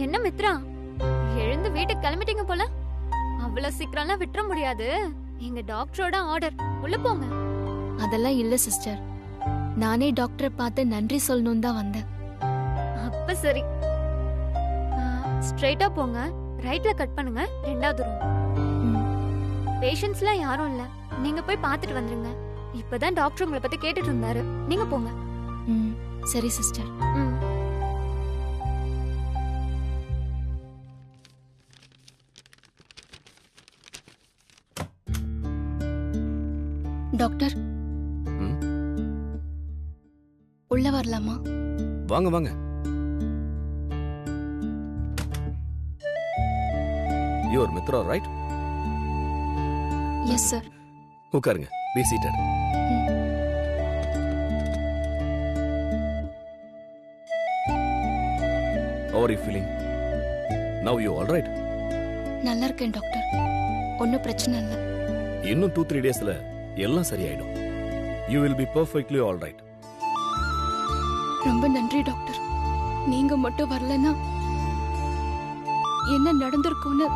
என்ன மித்ரா, எழுந்து வீட்டுக்கு கிளம்பிட்டீங்க போல. அவ்வளவு சீக்கிரம்லாம் விட்டுற முடியாது. எங்க டாக்டரோட ஆர்டர். உள்ள போங்க. அதெல்லாம் இல்ல சிஸ்டர், நானே டாக்டரை பார்த்து நன்றி சொல்லணும் தான் வந்தேன். அப்ப சரி, ஸ்ட்ரைட்டா போங்க. ரைட்ல கட் பண்ணுங்க. 2வது ரூம். பேஷண்ட்ஸ்லாம் யாரும் இல்ல. நீங்க போய் பார்த்துட்டு வந்துருங்க. இப்பதான் டாக்டர் உங்களை பத்தி கேட்டுட்டு இருந்தாரு. நீங்க போங்க. சரி சிஸ்டர். டாக்டர், உள்ள வரலாமா? வாங்க வாங்க. You are Mithra, right? Yes sir. உட்காருங்க. Be seated. How are you feeling? Now you all right? நல்லா இருக்கேன் டாக்டர், ஒன்னும் பிரச்சனை இல்லை. இன்னும் 2-3 டேஸ்ல எல்லாம் சரியாயிடும். You will be perfectly all right. ரொம்ப நன்றி டாக்டர். நீங்க மட்டும் வரலனா என்ன நடந்திருக்கும்னு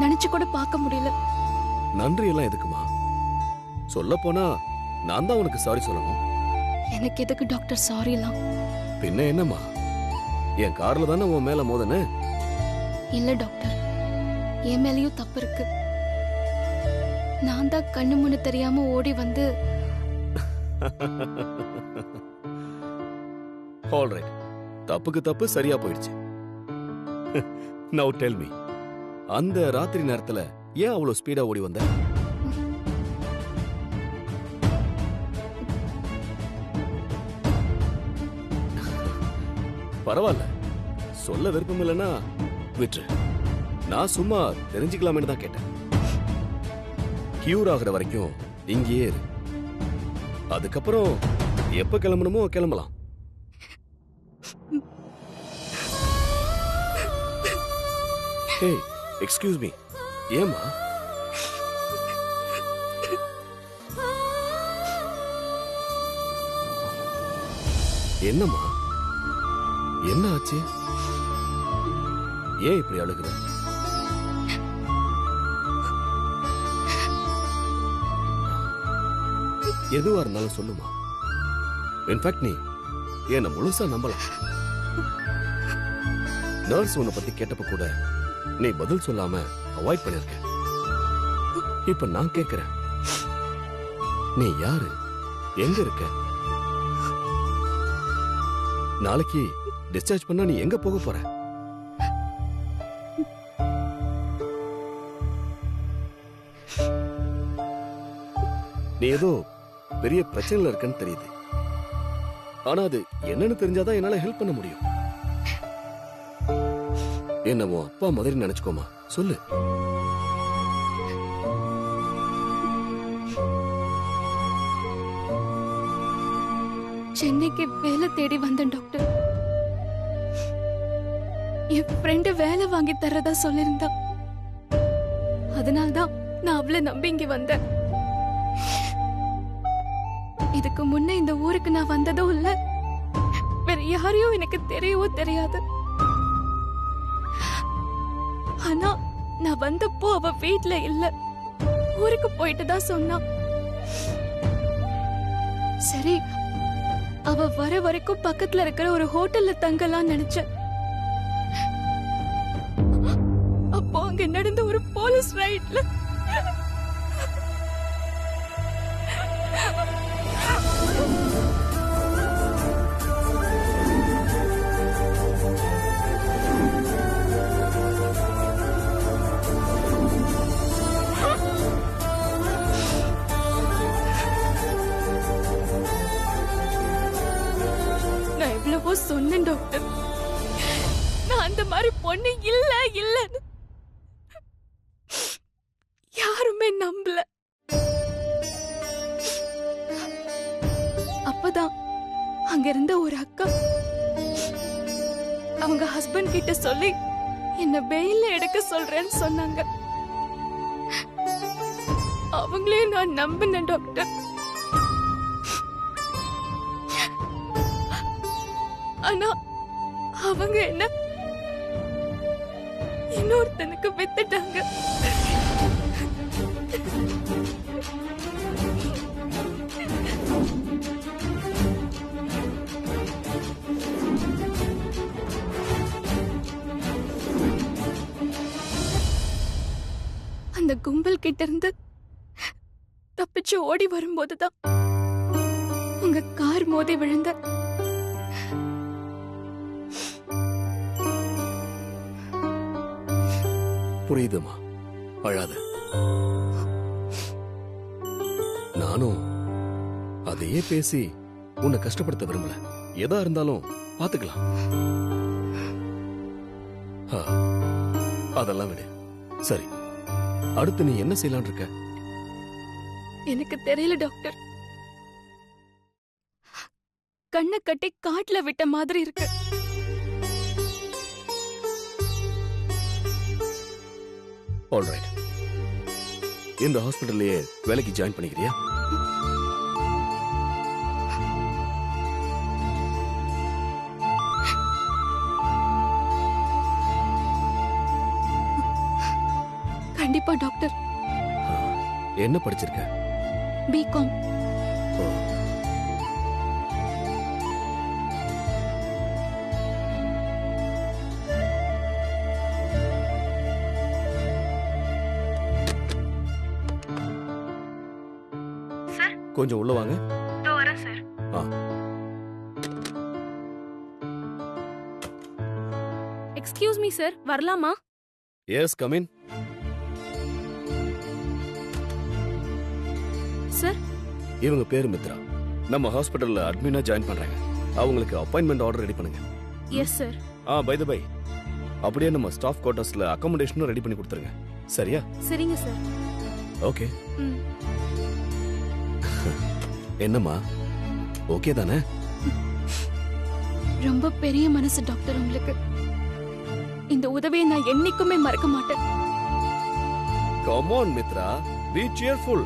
நினைச்சு கூட பார்க்க முடியல. நன்றி எல்லாம் எதுக்குமா? சொல்ல போனா நான் தான் உனக்கு சாரி சொல்லணும். எனக்கு எதுக்கு டாக்டர் சாரி எல்லாம்? பின்ன என்னம்மா, என் கார்ல தானே உன் மேல மோதனே. இல்ல டாக்டர், என் மேலயும் தப்பு இருக்கு. நான் தான் கண்ணு முன்னு தெரியாம ஓடி வந்து. ஆல் ரைட், தப்புக்கு தப்பு சரியா போயிடுச்சு. Now tell me, அந்த ராத்திரி நேரத்துல ஏன் அவ்வளவு ஸ்பீடா ஓடி வந்த? பரவாயில்ல, சொல்ல விருப்பம் இல்லைன்னா விட்டு. நான் சும்மா தெரிஞ்சுக்கலாமேன்னு தான் கேட்டேன். கியூர் ஆகுற வரைக்கும் இங்கேயே இரு. அதுக்கப்புறம் எப்ப கிளம்பணுமோ கிளம்பலாம். ஹே, எக்ஸ்கியூஸ் மீ. ஏமா? என்னம்மா, என்ன ஆச்சு? ஏன் இப்படி அழுகுற? எதுவா இருந்தாலும் சொல்லுமா. இன்ஃபேக்ட் நீ என்ன முழுசா நம்பலாம். நர்ஸ் உன்னை பத்தி கேட்டப்ப கூட நீ பதில் சொல்லாம அவாய்ட் பண்ணிருக்க. இப்ப நான் கேக்குறேன், நீ யாரு? எங்க இருக்க? நாளைக்கு டிஸ்சார்ஜ் பண்ணா நீ எங்க போக போற? நீ ஏதோ பெரிய பிரச்சனைல இருக்குன்னு தெரியுது. ஆனா அது என்னன்னு தெரிஞ்சாதான் என்னால ஹெல்ப் பண்ண முடியும். என்னவோ அப்பா மாதிரி நினைச்சுக்கோமா. சொல்லு. சென்னைக்கு வேலை தேடி வந்தேன் டாக்டர். என் ஃப்ரெண்டு வேலை வாங்கி தரதா சொல்லிருந்தா. அதனால்தான் நான் அவளை நம்பி இங்க வந்தேன். இதுக்கு முன்ன இந்த ஊருக்கு நான் வந்ததும் இல்ல, வேற யாரையும் எனக்கு தெரியவோ தெரியாது. ஆனா நான் வந்தப்போ அவ வீட்ல இல்ல, ஊருக்கு போயிட்டு தான் சொன்னா. சரி, அவ வர வரைக்கும் பக்கத்துல இருக்கிற ஒரு ஹோட்டல்ல தங்கலாம் நினைச்சேன். அப்போ அங்க நடந்த ஒரு போலீஸ் ரைட்ல நான் எவ்வளவோ சொன்னேன் டாக்டர், நான் அந்த மாதிரி பொண்ணு இல்ல இல்லன்னு. யாருமே நம்பல. அப்பதான் அங்க இருந்த ஒரு அக்கா அவங்க ஹஸ்பண்ட் கிட்ட சொல்லி என்ன பெயில்ல எடுக்க சொல்றேன்னு சொன்னாங்க. அவங்களே நான் நம்பினேன் டாக்டர். ஆனா அவங்க என்ன இன்னொருத்தனுக்கு வித்துட்டாங்க. அந்த கும்பல் கிட்ட இருந்து தப்பிச்சு ஓடி வரும்போதுதான் உங்க கார் மோதி விழுந்த. புரியுதுமா, அழாத. நானும் அதையே பேசி உன்னை கஷ்டப்படுத்த விரும்பல. எதா இருந்தாலும் பாத்துக்கலாம். அதெல்லாம் விடு. சரி, அடுத்து நீ என்ன செய்யலான் இருக்க? எனக்கு தெரியல டாக்டர். கண்ணை கட்டி காட்டுல விட்ட மாதிரி இருக்கு. ஆல்ரைட், இந்த ஹாஸ்பிட்டல்லையே வேலைக்கு ஜாயின் பண்ணிக்கிறியா? கண்டிப்பா டாக்டர். என்ன படிச்சிருக்க? பிகாம். கொஞ்சம் உள்ள வாங்க. வரேன் சார். எக்ஸ்கியூஸ் மீ சார், வரலாமா? Yes, come in. சார், இவங்க பேரு மித்ரா. நம்ம ஹாஸ்பிடல்ல அட்மினா ஜாயின் பண்றாங்க. அவங்களுக்கு அப்பாயின்மெண்ட் ஆர்டர் ரெடி பண்ணுங்க. Yes sir. By the by, அப்படியே நம்ம ஸ்டாஃப் குவார்ட்டர்ஸ்ல அகாமடேஷனும் ரெடி பண்ணி கொடுத்துருங்க. சரியா? சரிங்க சார். ஓகே. என்னம்மா, ஓகே தானே? ரொம்ப பெரிய மனசு டாக்டர் உங்களுக்கு. இந்த உதவியை நான் என்னைக்குமே மறக்க மாட்டேன். Come on Mithra, be cheerful.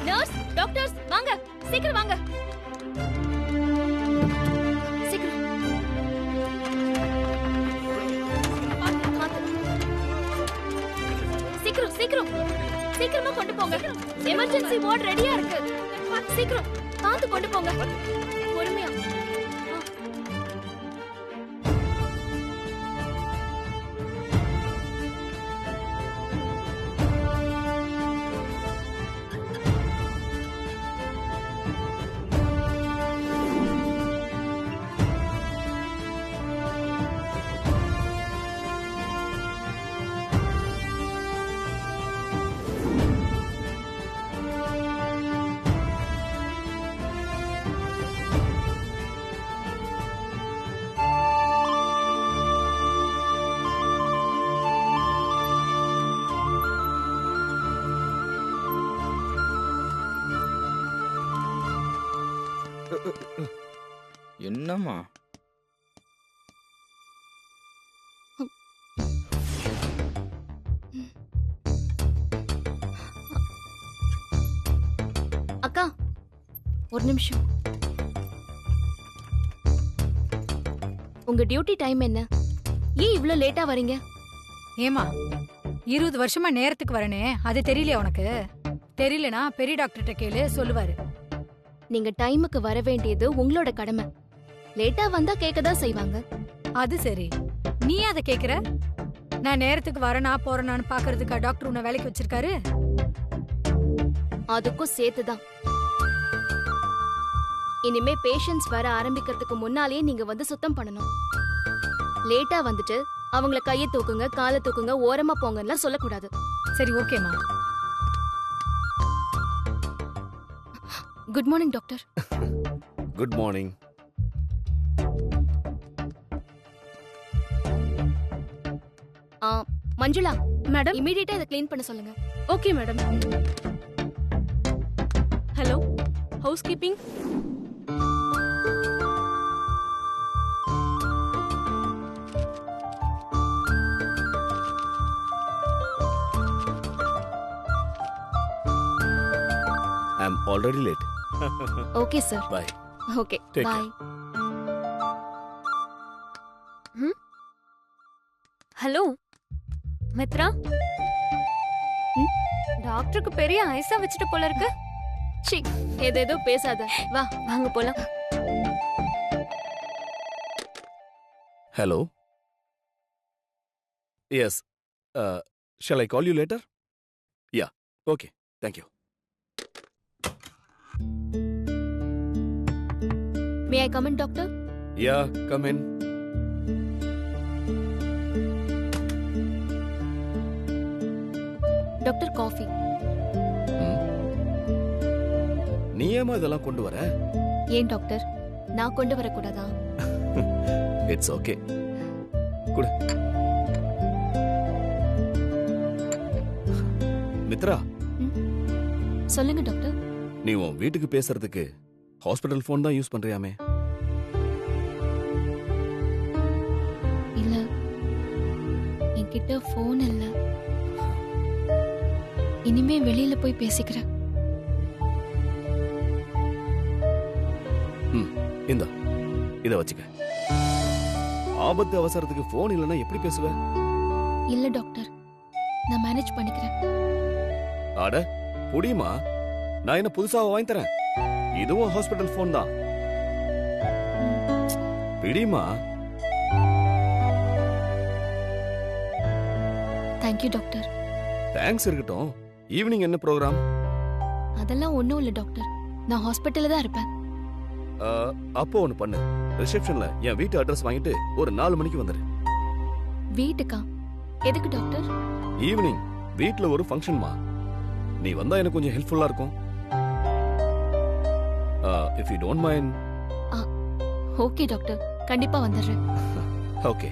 Nurse, doctors வாங்க, சீக்கிரம் வாங்க. சீக்கிரம். சீக்கிரம் சீக்கிரம் சீக்கிரமா கொண்டு போங்க. எமர்ஜென்சி வார்டு ரெடியா இருக்கு. சீக்கிரம் பார்த்து கொண்டு போங்க. பொறுமையா. என்னம்மா? அக்கா, ஒரு நிமிஷம். உங்க டியூட்டி டைம் என்ன? ஏன் இவ்ளோ லேட்டா வரீங்க? ஏமா 20 வருஷமா நேரத்துக்கு வரனே, அது தெரியலையா உனக்கு? தெரியலனா பெரிய டாக்டர்கிட்ட கேளு, சொல்லுவாரு. நீங்க டைமுக்கு வர வேண்டியது உங்களோட கடமை. லேட்டா வந்தா கேட்கதான் செய்வாங்க. அது சரி, நீ அதை கேக்குற? நான் நேரத்துக்கு வரனா போறனான்னு பாக்குறதுக்கா டாக்டர் உன்னை வேலைக்கு வச்சிருக்காரு? அதுக்கும் சேர்த்துதான். இனிமே பேஷண்ட்ஸ் வர ஆரம்பிக்கிறதுக்கு முன்னாலேயே நீங்க வந்து சுத்தம் பண்ணணும். லேட்டா வந்துட்டு அவங்கள கையை தூக்குங்க, காலை தூக்குங்க, ஓரமா போங்கலாம் சொல்லக்கூடாது. சரி, ஓகேமா. Good morning doctor. Good morning. Manjula madam. இமிடியேட்டா இதை க்ளீன் பண்ண சொல்லுங்க. Okay madam. Hello, housekeeping. I am already late. Okay sir. Bye. Okay Take bye. Hello Mithra. டாக்டருக்கு பெரிய ஐஸா வச்சுட்டு போல இருக்கு. சி, ஏதேதோ பேசாத. வா. வாங்க போலாம். Hello. Yes. Shall I call you later? Yeah. Okay. Thank you. May I come in doctor? Yeah, come in. Doctor coffee. நீ ஏமா இதெல்லாம் கொண்டு வர? ஏன் டாக்டர், நான் கொண்டு வரக்கூடாதா? It's okay. குடு. மித்ரா, சொல்லுங்க டாக்டர். நீ உன் வீட்டுக்கு பேசுறதுக்கு ஹாஸ்பிடல் ஃபோன் தான் யூஸ் பண்றியாமே? இல்ல, என்கிட்ட ஃபோன் இல்ல. இனிமே வெளியில போய் பேசிக்கிறேன். இந்தா, இத வச்சுக்க. ஆபத்து அவசரத்துக்கு ஃபோன் இல்லனா எப்படி பேசுவ? இல்ல டாக்டர், நான் மேனேஜ் பண்ணிக்கிறேன். அட புடியுமா? நான் என்ன புதுசா வாங்கி தரேன்? இதுவும் ஹாஸ்பிடல் ஃபோன் தான். பிடியுமா? Thank you doctor. தேங்க்ஸ் இருக்கட்டும். ஈவினிங் என்ன ப்ரோக்ராம்? அதெல்லாம் ஒண்ணும் இல்ல டாக்டர், நான் ஹாஸ்பிட்டல்ல தான் இருப்பேன். அப்போ ஒண்ணு பண்ணு. ரிசப்ஷன்ல என் வீட்டு அட்ரஸ் வாங்கிட்டு ஒரு 4 மணிக்கு வந்துரு. வீட்டுக்கா? எதுக்கு டாக்டர்? ஈவினிங் வீட்ல ஒரு ஃபங்க்ஷன்மா. நீ வந்தா எனக்கு கொஞ்சம் ஹெல்ப்ஃபுல்லா இருக்கும். If you don't mind. Okay doctor, கண்டிப்பா வந்துடுறேன். ஓகே.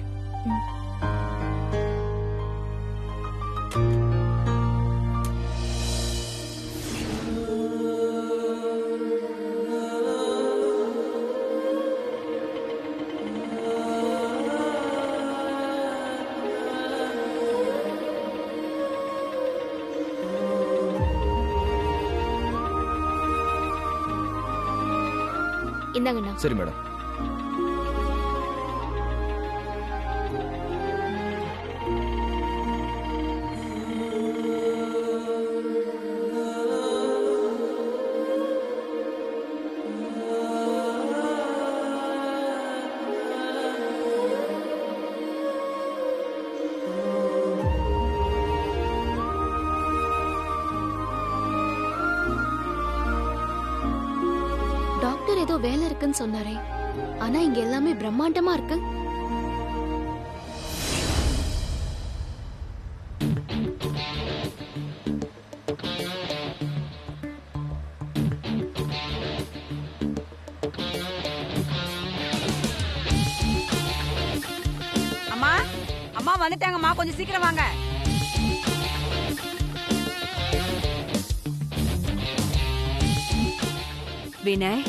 இந்தாங்கண்ணா. சரி மேடம். டாக்டர் ஏதோ வேலை இருக்குன்னு சொன்னாரே, ஆனா இங்க எல்லாமே பிரம்மாண்டமா இருக்கு. அம்மா, அம்மா வந்துட்டாங்கம்மா, கொஞ்சம் சீக்கிரம் வாங்க. வினய்,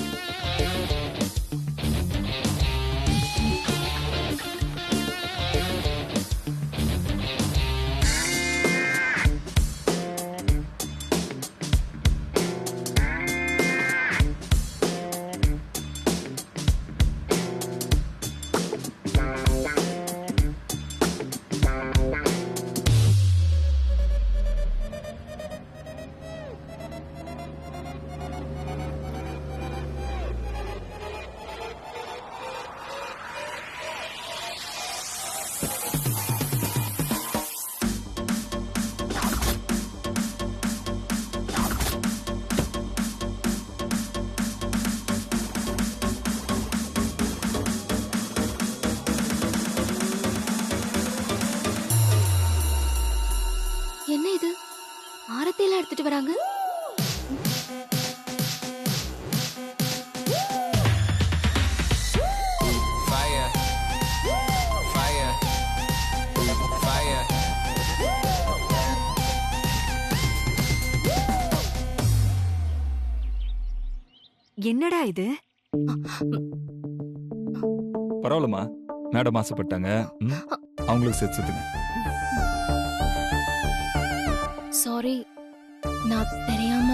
என்ன இது, ஆரத்தியெல்லாம் எடுத்துட்டு வராங்க? என்னடா இது? பரவாயில்லம்மா, மேடம் ஆசைப்பட்டாங்க. அவங்களுக்கு சேர்த்து சுத்துங்க. சாரி, நான் தெரியாம.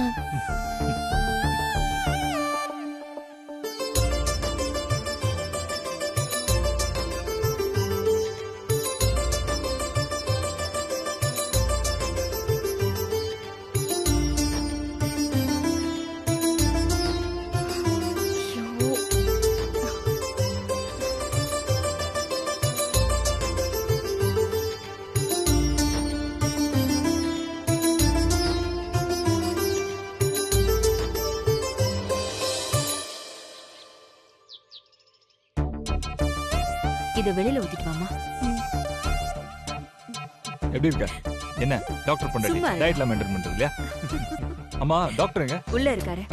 இத வெளியில ஊத்திட்டு வாமா. எப்படி இருக்க? என்ன டாக்டர் பொண்டாட்டி சும்மா இரு. டயட்ல மெயின்டைன் பண்றது இல்லையா? அம்மா டாக்டர் எங்க? உள்ள இருக்காரு.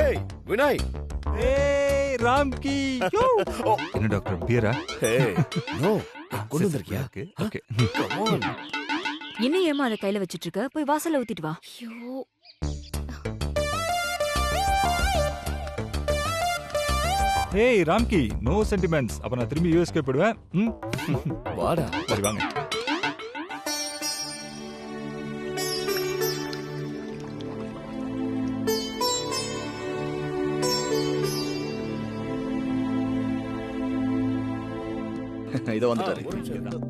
ஏய் வினய். ஏய் ராம்கி. என்ன டாக்டர் பியரா? ஏய் நோ, கொண்டு வந்திருக்கியா? ஓகே. Come on. இன்னும் ஏமா அத கையில வச்சிட்டு இருக்க? போய் வாசல்ல ஊத்திட்டு வா. ஐயோ, ஏய் ராம்கி, நோ சென்டிமெண்ட்ஸ். அப்ப நான் திரும்பி யூஎஸ்கே போயிடுவேன். வாடா. சரி வாங்க. இதோ வந்துட்டாரு.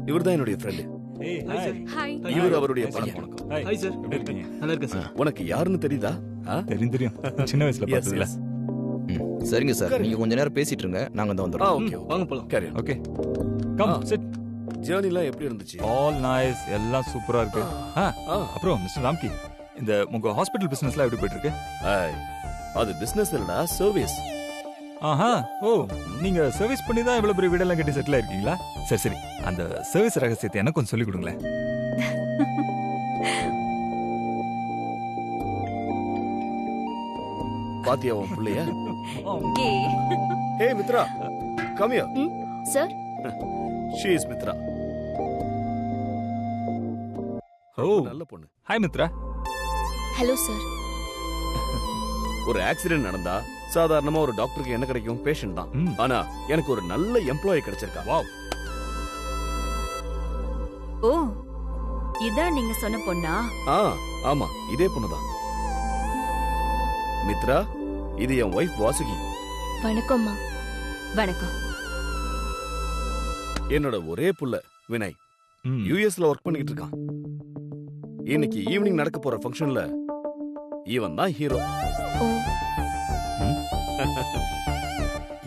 இவர்தான் என்னுடைய ஃப்ரெண்ட். ஏய் ஹாய். ஹாய். இவர் அவருடைய பையன். Hi sir. எப்படி இருக்கீங்க? நல்லா இருக்கேன் சார். உனக்கு யாருன்னு தெரியுதா? தெரியும். சின்ன வயசுல Yes, பார்த்ததுல. yes. சரிங்க சார், நீங்க கொஞ்ச நேரம் பேசிட்டு இருங்க, நாங்க வந்து வந்துடுறோம். ஓகே வாங்க போலாம். Carry on. Okay. Come ah. Sit. ஜர்னிலாம் எப்படி இருந்துச்சு? All nice. எல்லாம் சூப்பரா இருக்கு. ஆ. அப்புறம் மிஸ்டர் ராம்கி, இந்த உங்க ஹாஸ்பிடல் பிசினஸ்லாம் எப்படி போயிட்டு இருக்கு? ஏய், அது பிசினஸ் இல்லடா, சர்வீஸ். ஆஹா. ஓ, நீங்க சர்வீஸ் பண்ணி தான் இவ்வளவு பெரிய வீடெல்லாம் கட்டி செட்டில் ஆயிருக்கீங்களா? சரி சரி, அந்த சர்வீஸ் ரகசியத்தை எனக்கு கொஞ்சம் சொல்லிக் கொடுங்களேன். பாத்தியா உன் புள்ளைய? ஏய். Hey Mithra, come here. Sir. She is Mithra. Oh, நல்ல பொண்ணு. ஹாய் மித்ரா. Hello sir. ஒரு ஆக்சிடென்ட் நடந்தா சாதாரணமா ஒரு டாக்டருக்கு என்ன கிடைக்கும்? பேஷண்ட் தான். ம். ஆனா எனக்கு ஒரு நல்ல எம்ப்ளாயி கிடைச்சிருக்கா. வாவ். ஓ, இதான் நீங்க சொன்ன பொண்ணா? ஆ, ஆமா, இதே பொண்ணுதான். மித்ரா, இது என் ஒய்ஃப் வாசுகி. வணக்கம்மா. வணக்கம். என்னோட ஒரே புள்ள வினய். ம். யுஎஸ்ல ஒர்க் பண்ணிட்டு இருக்கான். இன்னைக்கு ஈவினிங் நடக்க போற ஃபங்க்ஷன்ல இவன் தான் ஹீரோ. ஓ,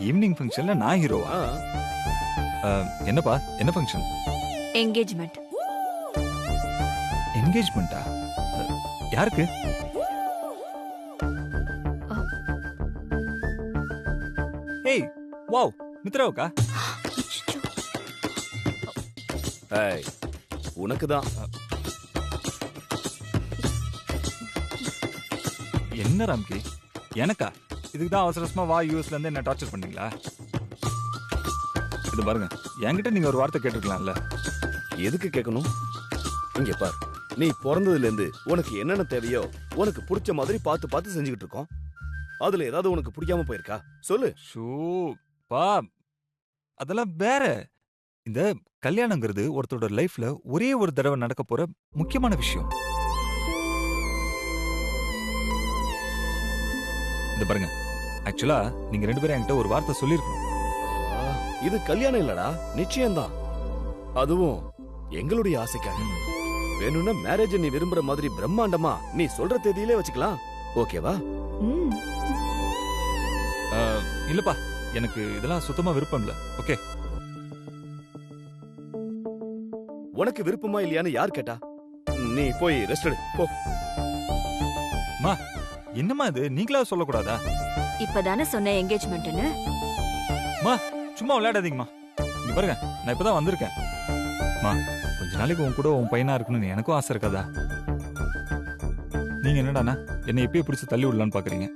ஈவினிங் ஃபங்க்ஷன்ல நான் ஹீரோவா? என்னப்பா, என்ன ஃபங்க்ஷன்? என்கேஜ்மெண்ட். என்கேஜ்மெண்டா? யாருக்கு? ஏய், வாவ், மித்ராவுக்கா? ஏய், உனக்கு தான். என்ன ராம்கி, எனக்கா? இதுக்கு தான் அவசர அவசரமா வா யூஎஸ்ல இருந்து என்ன டார்ச்சர் பண்ணீங்களா? இது பாருங்க, என்கிட்ட நீங்க ஒரு வார்த்தை கேட்டிருக்கலாம்ல. எதுக்கு கேட்கணும்? இங்க பார், நீ பிறந்ததுல இருந்து உனக்கு என்னென்ன தேவையோ உனக்கு பிடிச்ச மாதிரி பார்த்து பார்த்து செஞ்சுக்கிட்டு இருக்கோம். அதுல ஏதாவது உனக்கு பிடிக்காம போயிருக்கா? சொல்லு. ஷூ பா, அதெல்லாம் வேற. இந்த கல்யாணங்கிறது ஒருத்தரோட லைஃப்ல ஒரே ஒரு தடவை நடக்க போற முக்கியமான விஷயம். இது பாருங்க, ஆக்சுவலா நீங்க ரெண்டு பேரும் என்கிட்ட ஒரு வார்த்தை சொல்லிருக்கணும். இது கல்யாணம் இல்லடா, நிச்சயம்தான். அதுவும் எங்களுடைய ஆசைக்காக. வேணும்னா மேரேஜ் நீ விரும்புற மாதிரி பிரம்மாண்டமா நீ சொல்ற தேதியிலே வச்சுக்கலாம். ஓகேவா? ம். இல்லப்பா, எனக்கு இதெல்லாம் சுத்தமா விருப்பம் இல்ல. ஓகே. உனக்கு விருப்பமா இல்லையான்னு யார் கேட்டா? நீ போய் ரெஸ்ட் எடு போ. மா, என்னம்மா இது, நீங்களா சொல்லக்கூடாதா? இப்பதானே சொன்ன என்கேஜ்மெண்ட்னு. மா, சும்மா விளையாடாதீங்கம்மா. இங்க பாருங்க, நான் இப்பதான் வந்திருக்கேன். மா, கொஞ்ச நாளைக்கு உன் கூட உன் பையனா இருக்கணும்னு எனக்கும் ஆசை இருக்காதா? நீங்க என்னடாண்ணா என்னை எப்பயே பிடிச்சு தள்ளி விடலான்னு பாக்குறீங்க?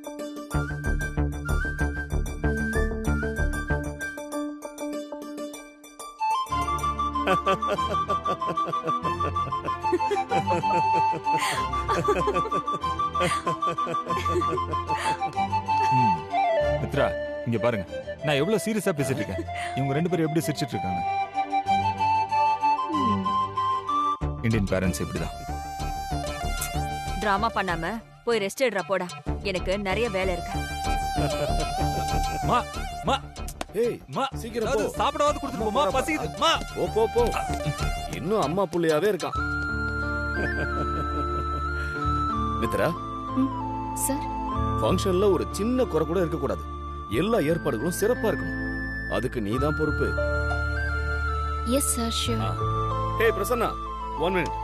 மித்ரா இங்க பாருங்க, நான் எவ்வளவு சீரியஸா பேசிட்டு இருக்கேன், இவங்க 2 பேரும் எப்படி சிரிச்சிட்டு இருக்காங்க. இந்தியன் பேரண்ட்ஸ் இப்படிதான். டிராமா பண்ணாம போய் ரெஸ்ட் எடுறா போடா. எனக்கு நிறைய வேலை இருக்கு. மா மா ஏய் மா சீக்கிரம் போ. சாப்பிடாவது கொடுத்துட்டு போமா, பசிக்குது. மா போ போ போ. இன்னும் அம்மா புள்ளையாவே இருக்கான். மித்ரா சார், ஃபங்க்ஷன்ல ஒரு சின்ன குறை கூட இருக்க கூடாது. எல்லா ஏற்பாடுகளும் சிறப்பா இருக்கணும். அதுக்கு நீதான் பொறுப்பு. Yes sir, sure. Hey Prasanna, 1 minute.